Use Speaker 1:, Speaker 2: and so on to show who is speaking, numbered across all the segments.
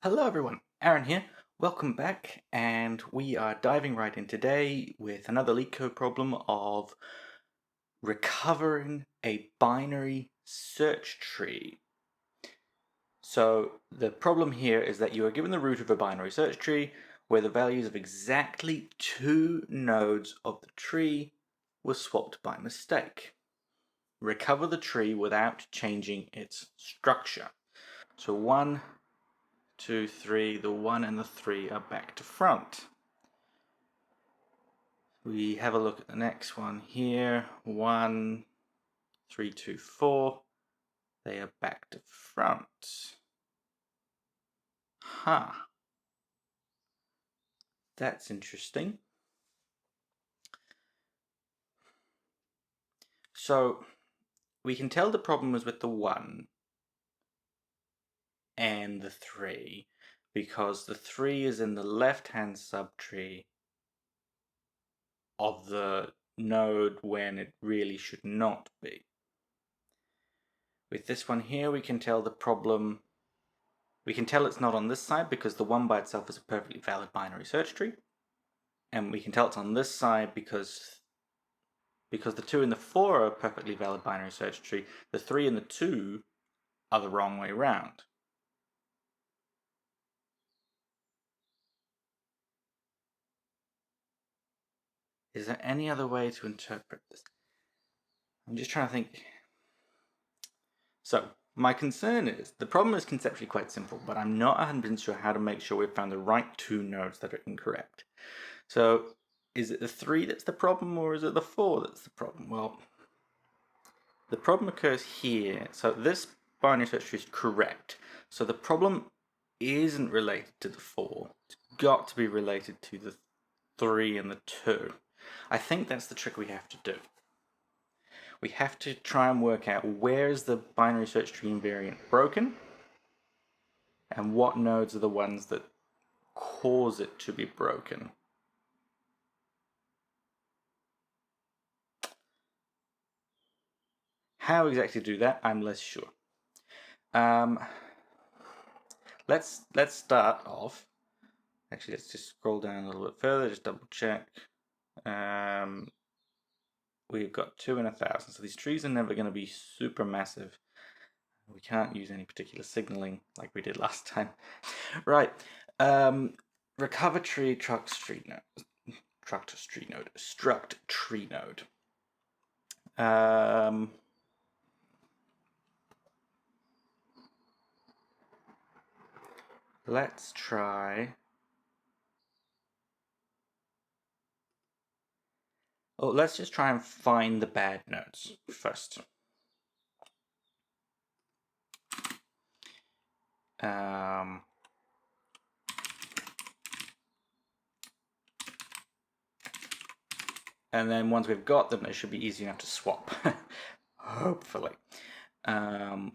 Speaker 1: Hello everyone, Aaron here. Welcome back, and we are diving right in today with another Leetcode problem of recovering a binary search tree. So the problem here is that you are given the root of a binary search tree where the values of exactly two nodes of the tree were swapped by mistake. Recover the tree without changing its structure. So 1, 2, 3, the 1 and the 3 are back to front. We have a look at the next one here. 1, 3, 2, 4. They are back to front. Huh. That's interesting. So we can tell the problem was with the 1 and the 3 because the 3 is in the left-hand subtree of the node when it really should not be. With this one here, we can tell the problem, we can tell it's not on this side because the 1 by itself is a perfectly valid binary search tree. And we can tell it's on this side because the 2 and the 4 are a perfectly valid binary search tree. The 3 and the 2 are the wrong way round. Is there any other way to interpret this? I'm just trying to think. So, my concern is, the problem is conceptually quite simple, but I'm not 100% sure how to make sure we've found the right two nodes that are incorrect. So, is it the 3 that's the problem, or is it the 4 that's the problem? Well, the problem occurs here. So this binary search tree is correct. So the problem isn't related to the 4. It's got to be related to the 3 and the 2. I think that's the trick we have to do. We have to try and work out where is the binary search tree invariant broken, and what nodes are the ones that cause it to be broken. How exactly to do that, I'm less sure. Let's start off. Actually, let's just scroll down a little bit further, just double check. We've got 2 and 1,000, so these trees are never going to be super massive. We can't use any particular signaling like we did last time. Right, recover tree, struct tree node. Let's try. Oh, let's just try and find the bad nodes first. And then once we've got them, they should be easy enough to swap, hopefully. And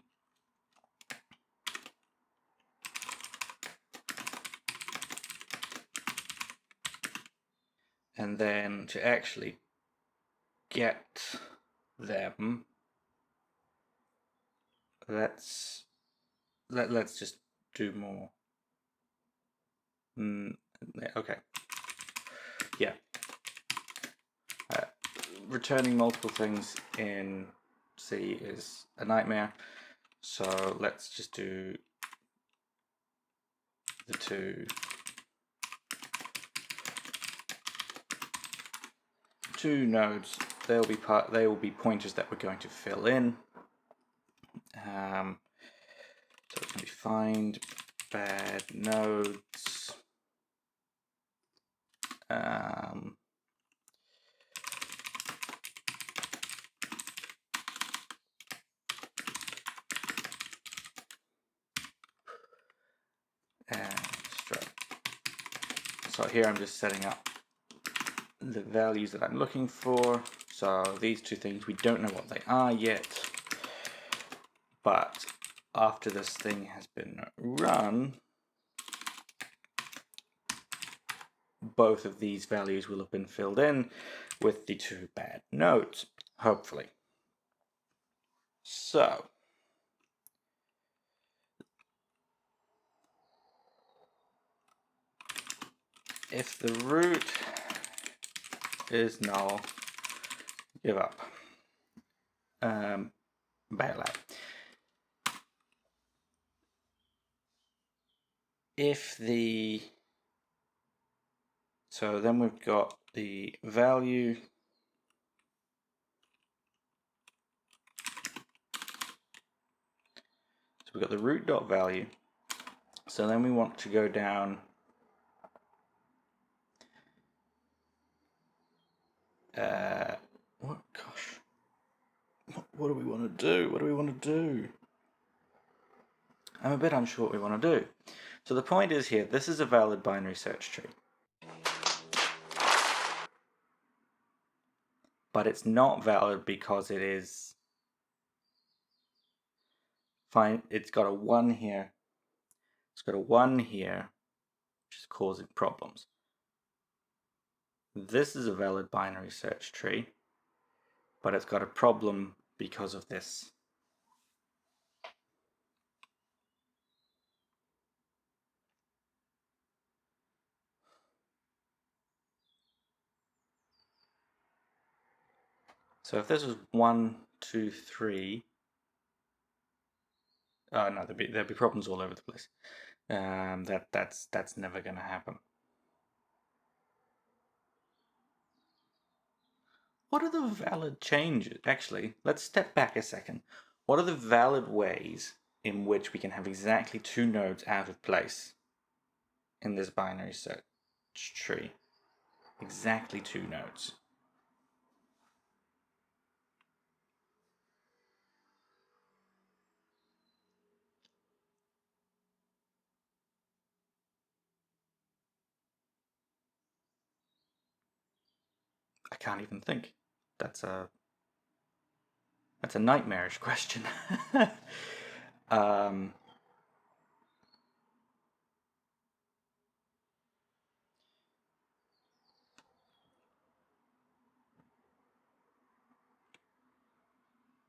Speaker 1: then to actually get them, let's just do more. Okay. Yeah. Returning multiple things in C is a nightmare. So let's just do the 2 nodes. They will be pointers that we're going to fill in. So it's going to be find bad nodes. And struct. So here I'm just setting up the values that I'm looking for. So these 2 things, we don't know what they are yet, but after this thing has been run, both of these values will have been filled in with the 2 bad nodes, hopefully. So if the root is null, give up. Bail out. If the... So then we've got the value. So we've got the root dot value. So then we want to go down what? Gosh, what do we want to do? What do we want to do? I'm a bit unsure what we want to do. So the point is here, this is a valid binary search tree. But it's not valid because it is fine. It's got a 1 here. It's got a 1 here, which is causing problems. This is a valid binary search tree, but it's got a problem because of this. So if this was 1, 2, 3, oh no, there'd be problems all over the place. That's never going to happen. What are the valid changes? Actually, let's step back a second. What are the valid ways in which we can have exactly 2 nodes out of place in this binary search tree? Exactly 2 nodes. I can't even think. That's a nightmarish question.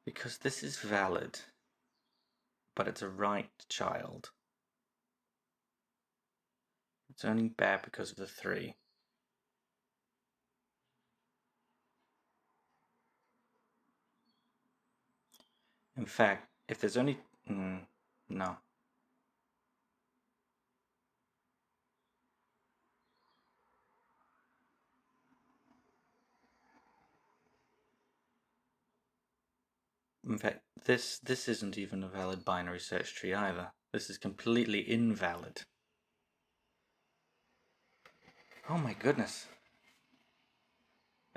Speaker 1: Because this is valid, but it's a right child. It's only bad because of the 3. In fact, if there's only... no. In fact, this isn't even a valid binary search tree either. This is completely invalid. Oh my goodness.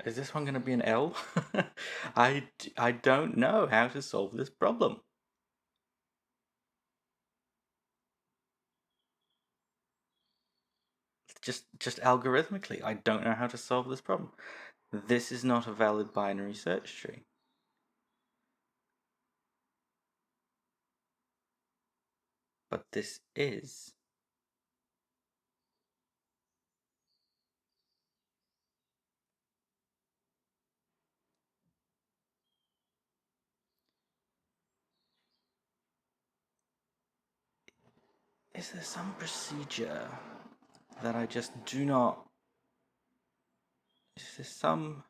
Speaker 1: Is this one going to be an L? I don't know how to solve this problem. Just algorithmically, I don't know how to solve this problem. This is not a valid binary search tree. But this is. Is there some procedure that I just do not... Is there some...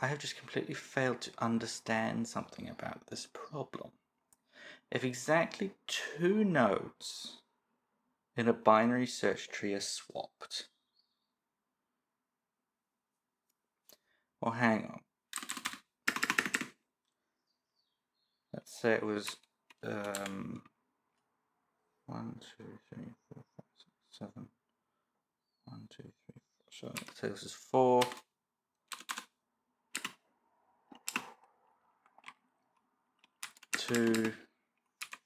Speaker 1: I have just completely failed to understand something about this problem. If exactly 2 nodes in a binary search tree are swapped... Well, hang on. Let's say it was 1, 2, 3, 4, 5, 6, 7. 1, 2, 3, 4. So let's say this is 4. 2,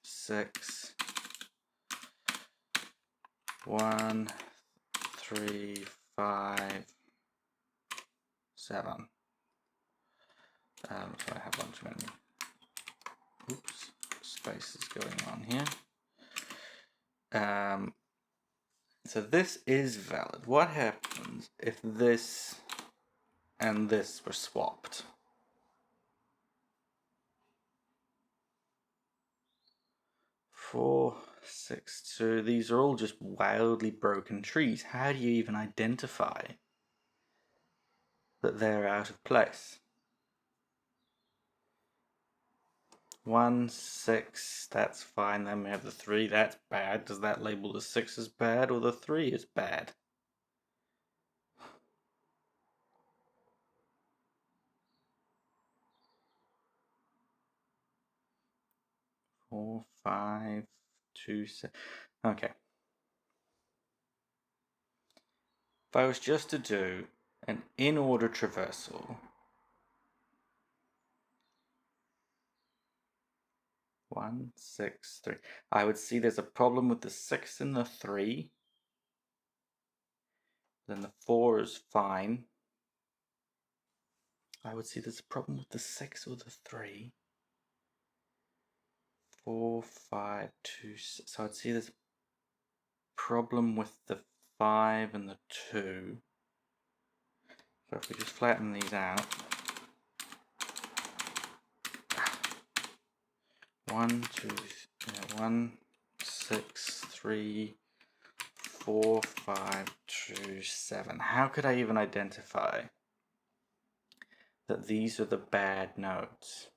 Speaker 1: 6, 1, 3, 5, 7. So I have a bunch of many. Oops, space is going on here. So this is valid. What happens if this and this were swapped? 4, 6, 2. These are all just wildly broken trees. How do you even identify that they're out of place? 1, 6, that's fine. Then we have the 3, that's bad. Does that label the 6 as bad or the 3 as bad? 4, 5, 2, 6. Okay. If I was just to do an in-order traversal, 1, 6, 3, I would see there's a problem with the 6 and the 3. Then the 4 is fine. I would see there's a problem with the 6 or the 3. 4, 5, 2, 6. So I'd see there's a problem with the 5 and the 2. So if we just flatten these out. 1, 2, 1, 6, 3, 4, 5, 2, 7. How could I even identify that these are the bad nodes?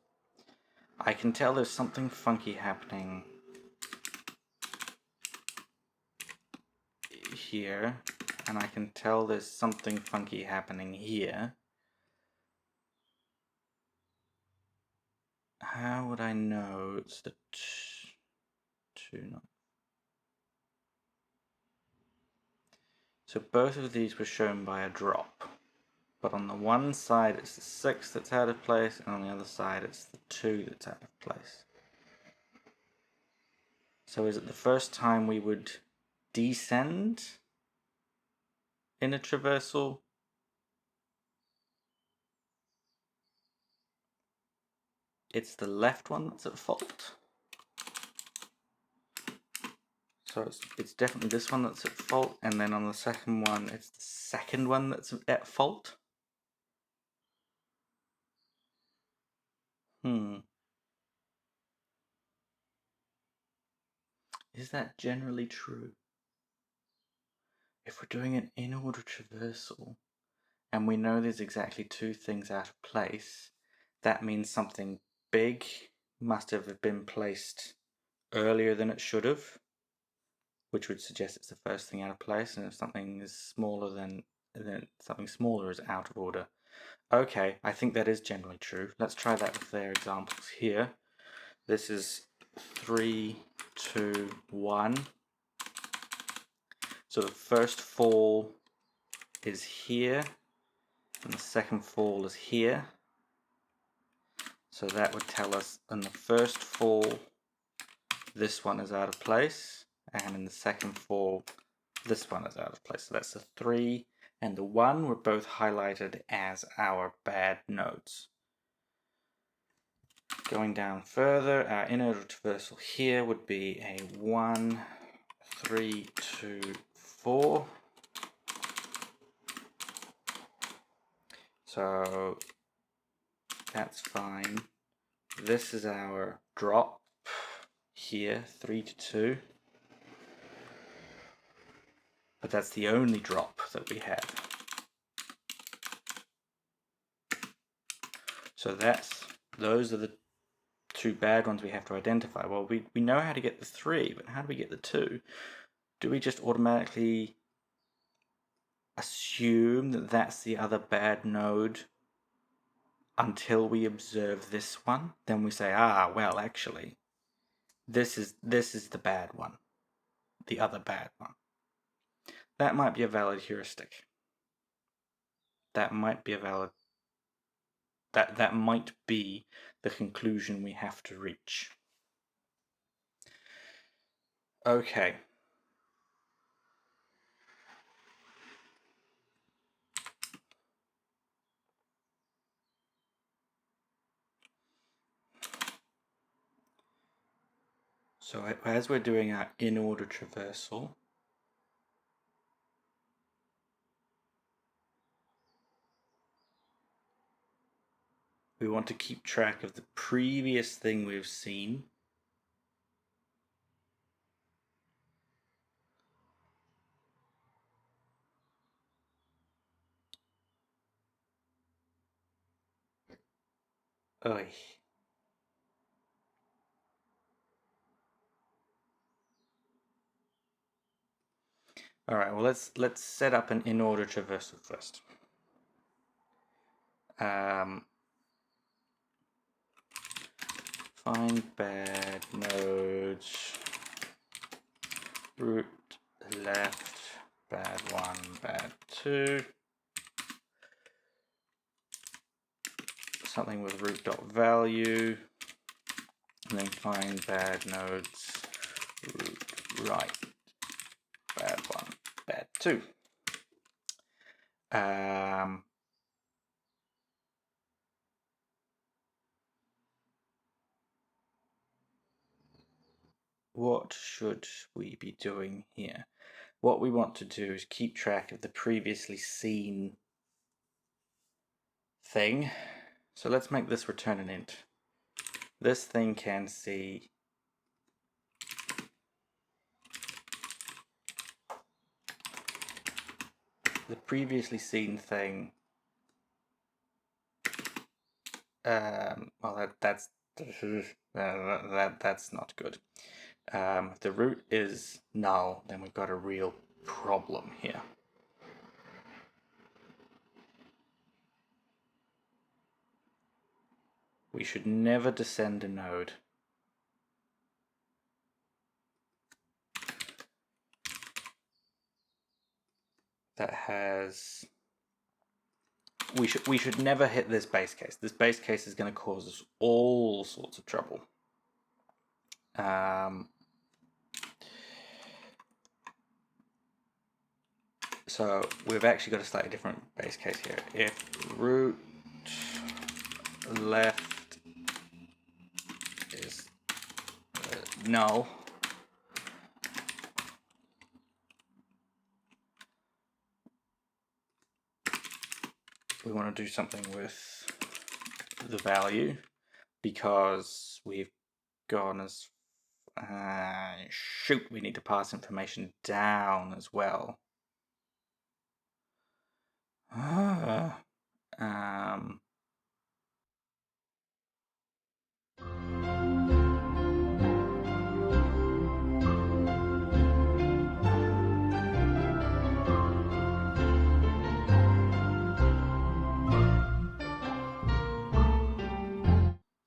Speaker 1: I can tell there's something funky happening here, and I can tell there's something funky happening here. How would I know it's the 2 nodes? So both of these were shown by a drop, but on the one side it's the 6 that's out of place, and on the other side it's the 2 that's out of place. So is it the first time we would descend in a traversal? It's the left one that's at fault. So it's definitely this one that's at fault, and then on the second one it's the second one that's at fault. Is that generally true? If we're doing an in-order traversal, and we know there's exactly 2 things out of place, that means something big must have been placed earlier than it should have, which would suggest it's the first thing out of place, and if something is smaller then something smaller is out of order. Okay, I think that is generally true. Let's try that with their examples here. This is 3, 2, 1. So the first fall is here, and the second fall is here. So that would tell us in the first fall, this one is out of place, and in the second fall, this one is out of place. So that's the 3 and the 1 were both highlighted as our bad nodes. Going down further, our in-order traversal here would be a 1, 3, 2, 4. So that's fine. This is our drop here, 3 to 2. But that's the only drop that we have. So those are the 2 bad ones we have to identify. Well, we know how to get the 3, but how do we get the 2? Do we just automatically assume that that's the other bad node until we observe this one? Then we say, well, actually, this is the bad one, the other bad one. That might be a valid heuristic. That might be a valid. That might be the conclusion we have to reach. Okay. So as we're doing our in-order traversal, we want to keep track of the previous thing we've seen Oy. All right, well, let's set up an in-order traversal first. Find bad nodes, root left, bad 1, bad 2. Something with root.value, and then find bad nodes, root right, bad 1, bad 2. What should we be doing here? What we want to do is keep track of the previously seen thing. So let's make this return an int. This thing can see the previously seen thing. Well, that's not good. If the root is null, then we've got a real problem here. We should never descend a node that has. We should never hit this base case. This base case is going to cause us all sorts of trouble. So we've actually got a slightly different base case here. If root left is null, we want to do something with the value, because we've gone as shoot, we need to pass information down as well.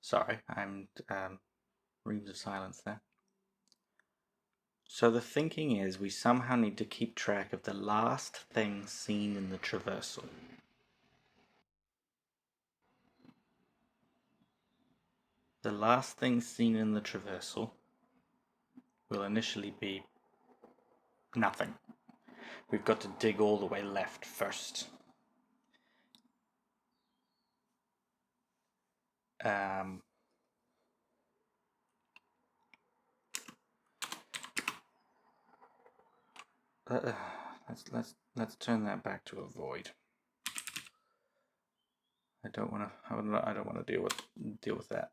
Speaker 1: Sorry, I'm reams of silence there. So the thinking is we somehow need to keep track of the last thing seen in the traversal. The last thing seen in the traversal will initially be nothing. We've got to dig all the way left first. Let's turn that back to a void. I don't want to deal with that.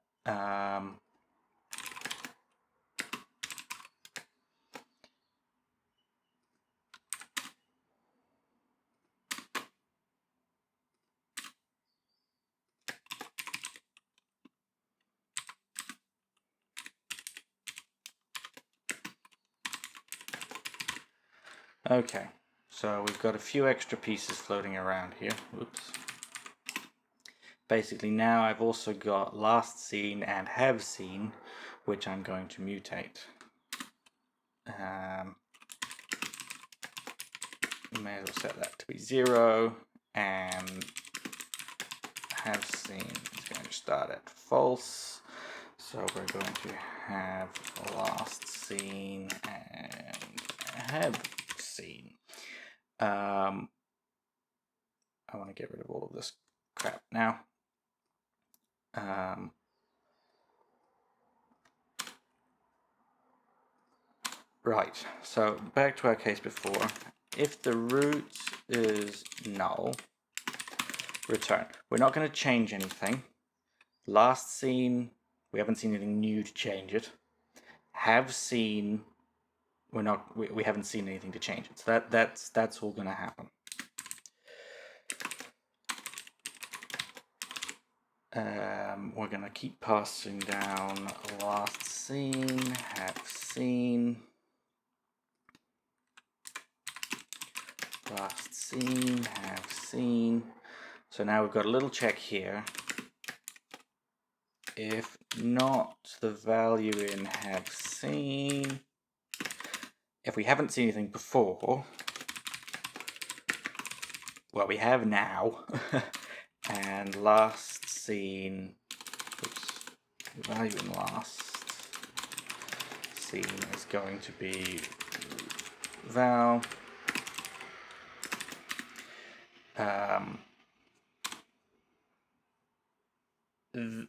Speaker 1: Okay, so we've got a few extra pieces floating around here. Whoops. Basically now I've also got last seen and have seen, which I'm going to mutate. May as well set that to be 0, and have seen is going to start at false. So we're going to have last seen and have seen. I want to get rid of all of this crap now. Right, so back to our case before. If the root is null, return. We're not going to change anything. Last seen, we haven't seen anything new to change it. Have seen, we haven't seen anything to change it. So that's all going to happen. We're going to keep passing down last seen, have seen, last seen, have seen. So now we've got a little check here. If not the value in have seen, if we haven't seen anything before, well, we have now, and last seen, oops, the value in last seen is going to be val.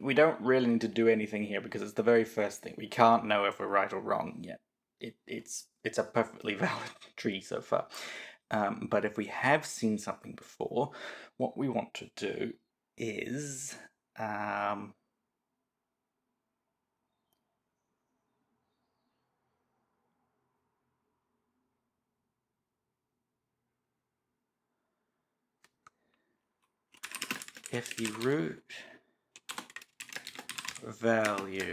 Speaker 1: We don't really need to do anything here because it's the very first thing. We can't know if we're right or wrong yet. It's a perfectly valid tree so far. But if we have seen something before, what we want to do is if the root value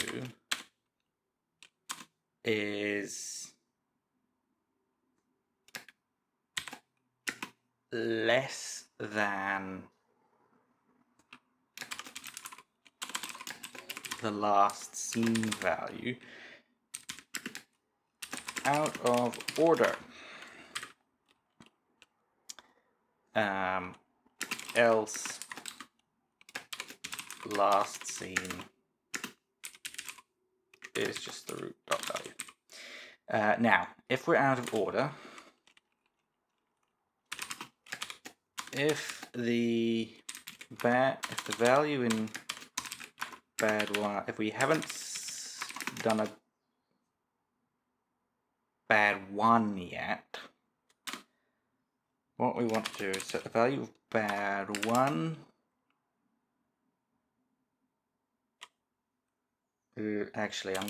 Speaker 1: is less than the last seen value, out of order, else last seen is just the root dot value. Now, if we're out of order, if the value in bad one, if we haven't done a bad one yet, what we want to do is set the value of bad one. Actually, I'm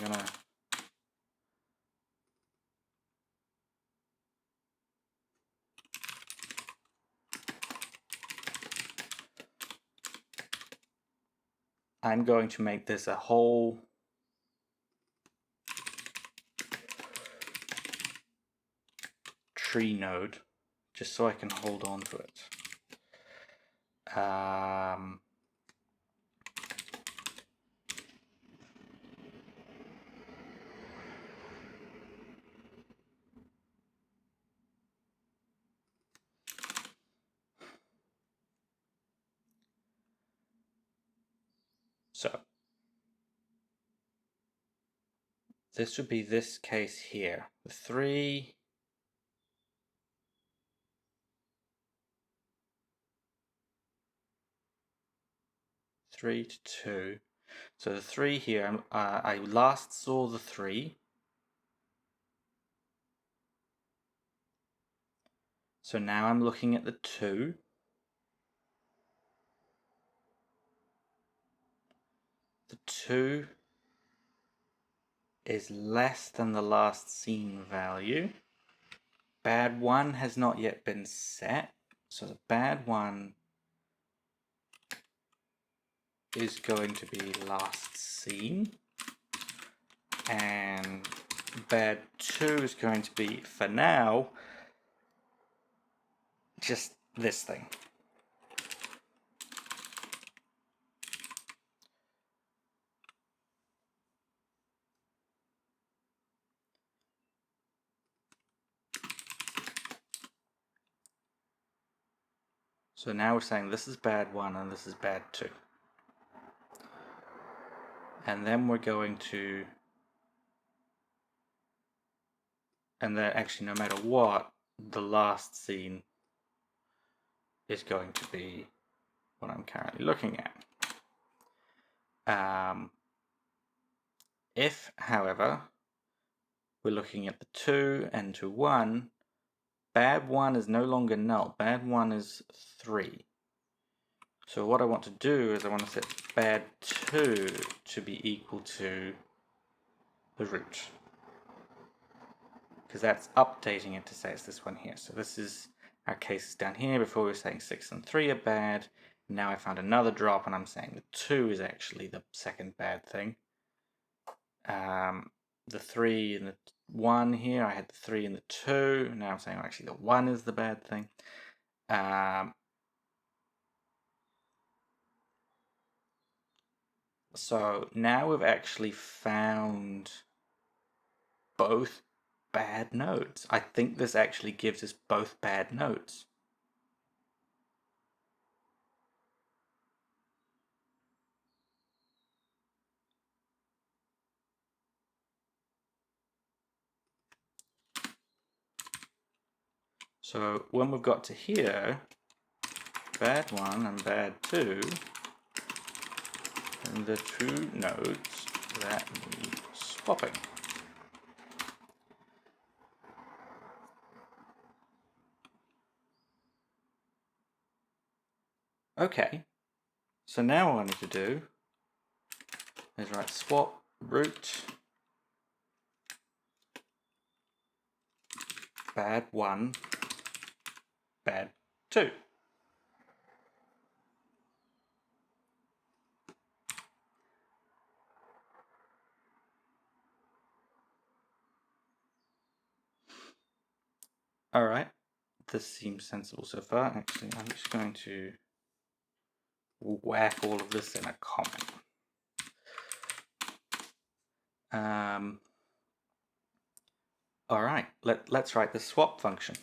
Speaker 1: going to make this a whole tree node, just so I can hold on to it. So this would be this case here. The 3 to 2. So the 3 here, I last saw the 3. So now I'm looking at the 2. The 2 is less than the last seen value. Bad 1 has not yet been set, so the bad 1 is going to be last seen, and bad 2 is going to be, for now, just this thing. So now we're saying this is bad 1 and this is bad 2. And then we're going to, and then actually no matter what, the last seen is going to be what I'm currently looking at. If, however, we're looking at the 2 and to 1, bad 1 is no longer null. Bad 1 is 3. So what I want to do is I want to set bad 2 to be equal to the root, because that's updating it to say it's this one here. So this is our cases down here. Before we were saying 6 and 3 are bad. Now I found another drop, and I'm saying the 2 is actually the second bad thing. The 3 and the 1 here, I had the 3 and the 2. Now I'm saying actually the 1 is the bad thing. So now we've actually found both bad nodes. I think this actually gives us both bad nodes. So when we've got to here, bad 1 and bad 2, and the 2 nodes that need swapping. Okay, so now what I need to do is write swap root bad 1, bad 2. Alright, this seems sensible so far. Actually, I'm just going to whack all of this in a comment. Alright, let's write the swap function.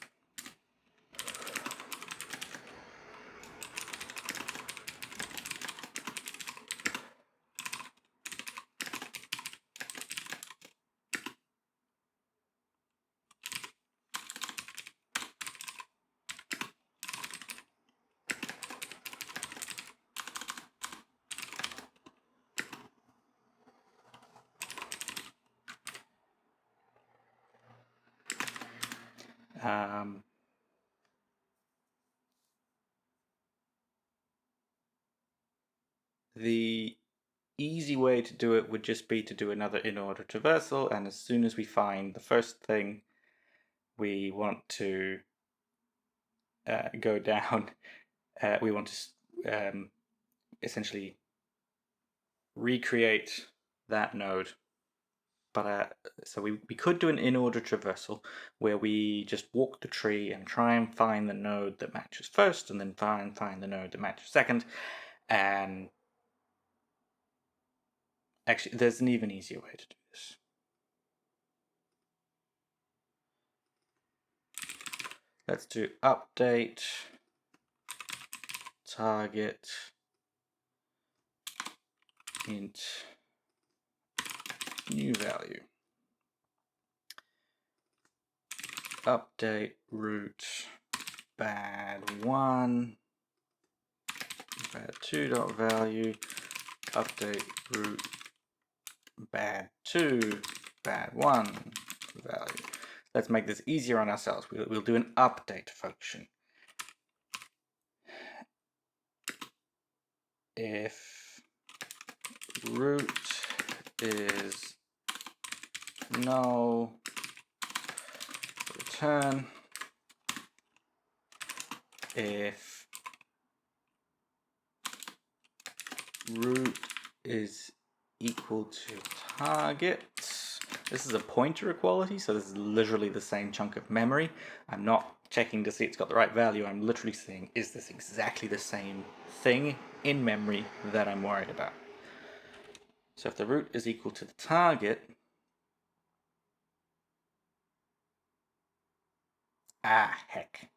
Speaker 1: The easy way to do it would just be to do another Inorder traversal, and as soon as we find the first thing we want to go down, we want to essentially recreate that node. But so we could do an Inorder traversal where we just walk the tree and try and find the node that matches first, and then find the node that matches second. And actually, there's an even easier way to do this. Let's do update target int new value. Update root bad 1 bad 2 dot value. Update root bad 2 bad 1 value. Let's make this easier on ourselves. We'll do an update function. If root is null, return. If root is equal to target, this is a pointer equality, so this is literally the same chunk of memory. I'm not checking to see it's got the right value. I'm literally saying, is this exactly the same thing in memory that I'm worried about? So if the root is equal to the target, heck.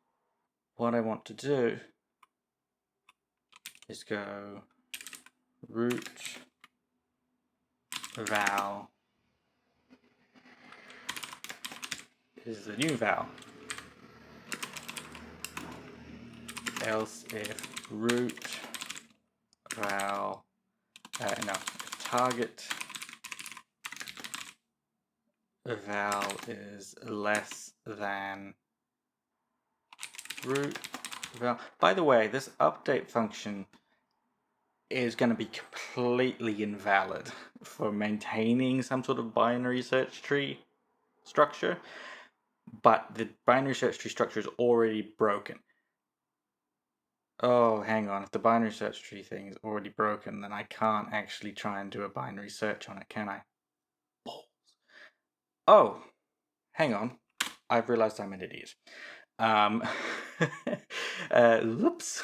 Speaker 1: What I want to do is go root val is the new val. Else if root val, if target val is less than root val. By the way, this update function is going to be completely invalid for maintaining some sort of binary search tree structure, but the binary search tree structure is already broken. Oh, hang on. If the binary search tree thing is already broken, then I can't actually try and do a binary search on it, can I? Oh, hang on. I've realized I'm an idiot. Whoops.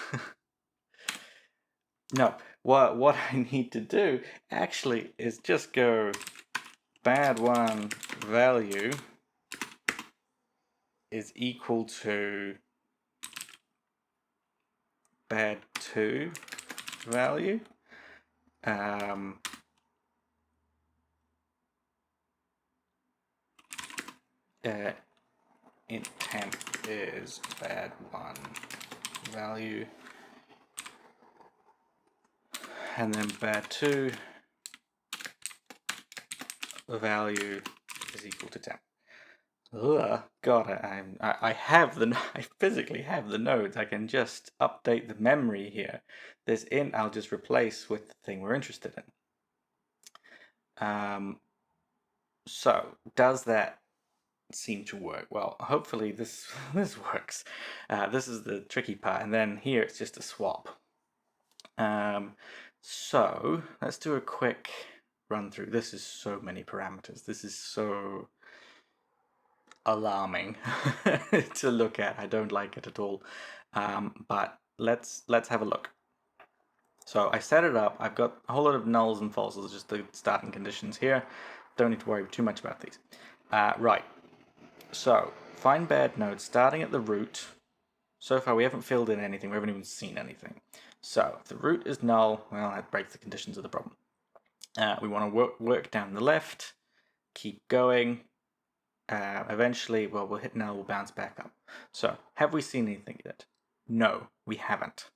Speaker 1: No, what I need to do actually is just go bad1 value is equal to bad2 value. Int temp is bad1 value, and then bad2 value is equal to temp. Ugh, God, I have I physically have the nodes. I can just update the memory here. This int I'll just replace with the thing we're interested in. So does that seem to work? Well, hopefully this works. This is the tricky part, and then here it's just a swap. So let's do a quick run through. This is so many parameters. This is so alarming to look at. I don't like it at all. But let's have a look. So I set it up. I've got a whole lot of nulls and falses, just the starting conditions here. Don't need to worry too much about these. Right. So find bad nodes starting at the root. So far we haven't filled in anything. We haven't even seen anything. So if the root is null, well, that breaks the conditions of the problem. We want to work down the left, keep going. Eventually, well, we'll hit null, we'll bounce back up. So, have we seen anything yet? No, we haven't.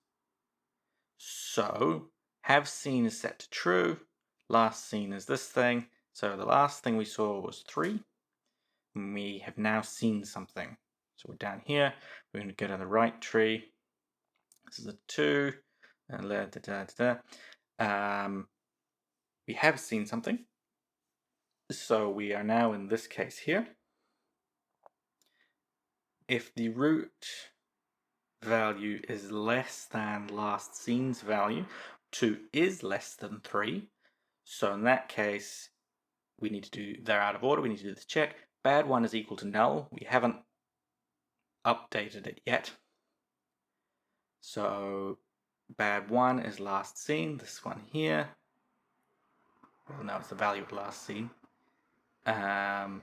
Speaker 1: So, have seen is set to true. Last seen is this thing. So the last thing we saw was 3. And we have now seen something. So we're down here. We're going to go to the right tree. This is a 2. And we have seen something. So we are now in this case here. If the root value is less than last seen's value, 2 is less than 3. So in that case, we need to do, they're out of order, we need to do this check. Bad1 is equal to null. We haven't updated it yet. So bad1 is last seen, this one here. Well, now it's the value of last seen. And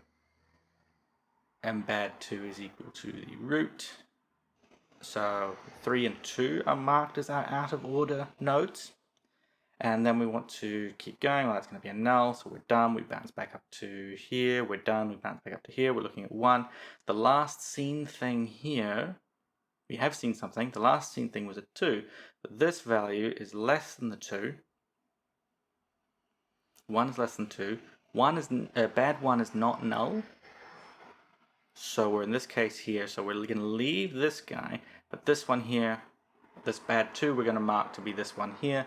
Speaker 1: bad2 is equal to the root. So 3 and 2 are marked as our out of order nodes. And then we want to keep going. Well, that's going to be a null, so we're done. We bounce back up to here. We're done. We bounce back up to here. We're looking at 1. The last seen thing here, we have seen something. The last seen thing was a 2, but this value is less than the 2. 1 is less than 2. Bad1 is not null. So we're in this case here. So we're going to leave this guy, but this one here, this bad2, we're going to mark to be this one here.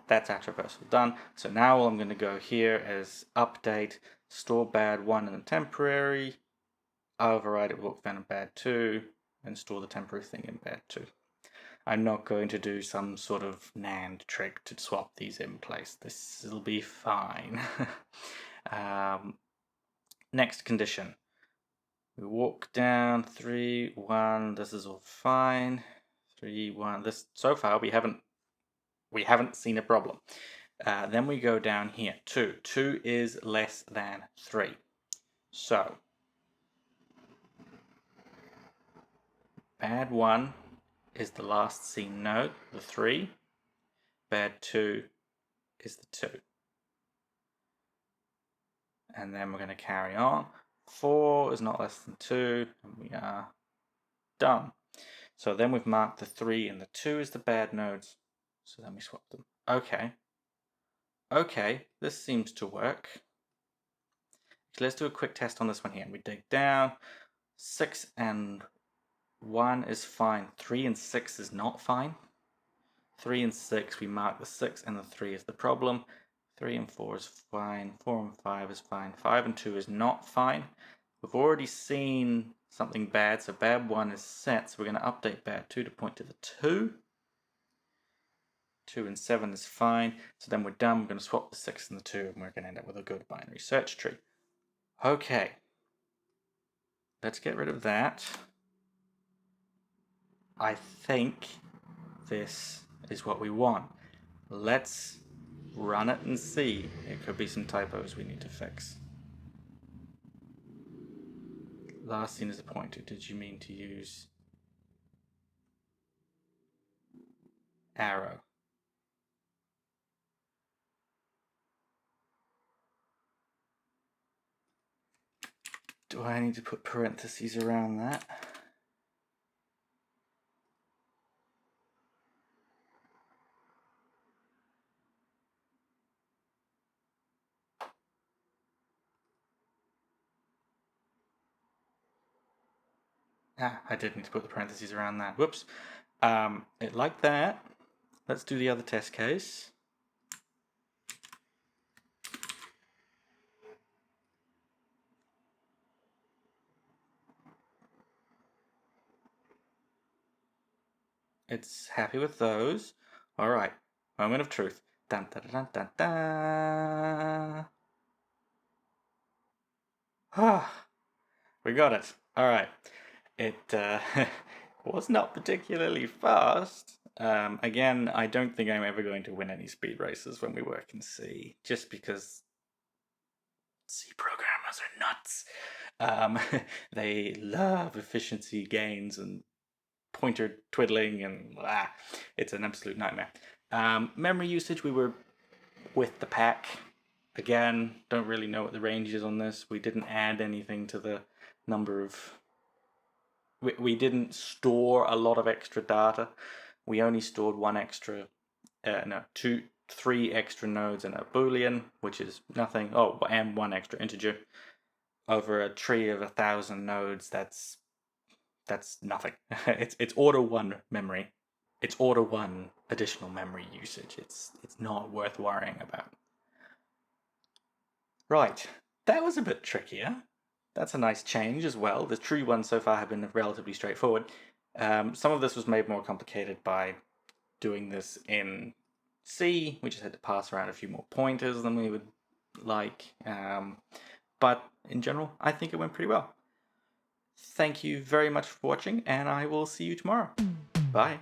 Speaker 1: That's our traversal done. So now all I'm going to go here is update, store bad1 in the temporary, override it with found bad2, and store the temporary thing in bad2. I'm not going to do some sort of NAND trick to swap these in place. This will be fine. Next condition. We walk down 3, 1. This is all fine. 3, 1. This so far we haven't seen a problem. Then we go down here, 2. 2 is less than 3. So, bad1 is the last seen node, the 3. Bad2 is the 2. And then we're going to carry on. 4 is not less than 2, and we are done. So then we've marked the 3 and the 2 as the bad nodes. So then we swap them. Okay, this seems to work. So let's do a quick test on this one here. We dig down. 6 and 1 is fine. 3 and 6 is not fine. 3 and 6, we mark the 6 and the 3 is the problem. 3 and 4 is fine. 4 and 5 is fine. 5 and 2 is not fine. We've already seen something bad, so bad1 is set. So we're going to update bad2 to point to the 2. 2 and 7 is fine. So then we're done. We're going to swap the 6 and the 2, and we're going to end up with a good binary search tree. Okay. Let's get rid of that. I think this is what we want. Let's run it and see. It could be some typos we need to fix. Last seen as a pointer. Did you mean to use arrow? Do I need to put parentheses around that? I did need to put the parentheses around that. Whoops. It like that. Let's do the other test case. It's happy with those. All right. Moment of truth. Dun, dun, dun, dun, dun. Ah, we got it. All right. It was not particularly fast. Again, I don't think I'm ever going to win any speed races when we work in C, just because C programmers are nuts. They love efficiency gains and pointer twiddling, and it's an absolute nightmare. Memory usage, we were with the pack. Again, don't really know what the range is on this. We didn't add anything to the number of... We didn't store a lot of extra data. We only stored three extra nodes in a Boolean, which is nothing. Oh, and one extra integer. Over a tree of 1,000 nodes, that's nothing. It's order 1 memory. It's order 1 additional memory usage. It's not worth worrying about. Right, that was a bit trickier. That's a nice change as well. The true ones so far have been relatively straightforward. Some of this was made more complicated by doing this in C. We just had to pass around a few more pointers than we would like. But in general, I think it went pretty well. Thank you very much for watching, and I will see you tomorrow. Bye.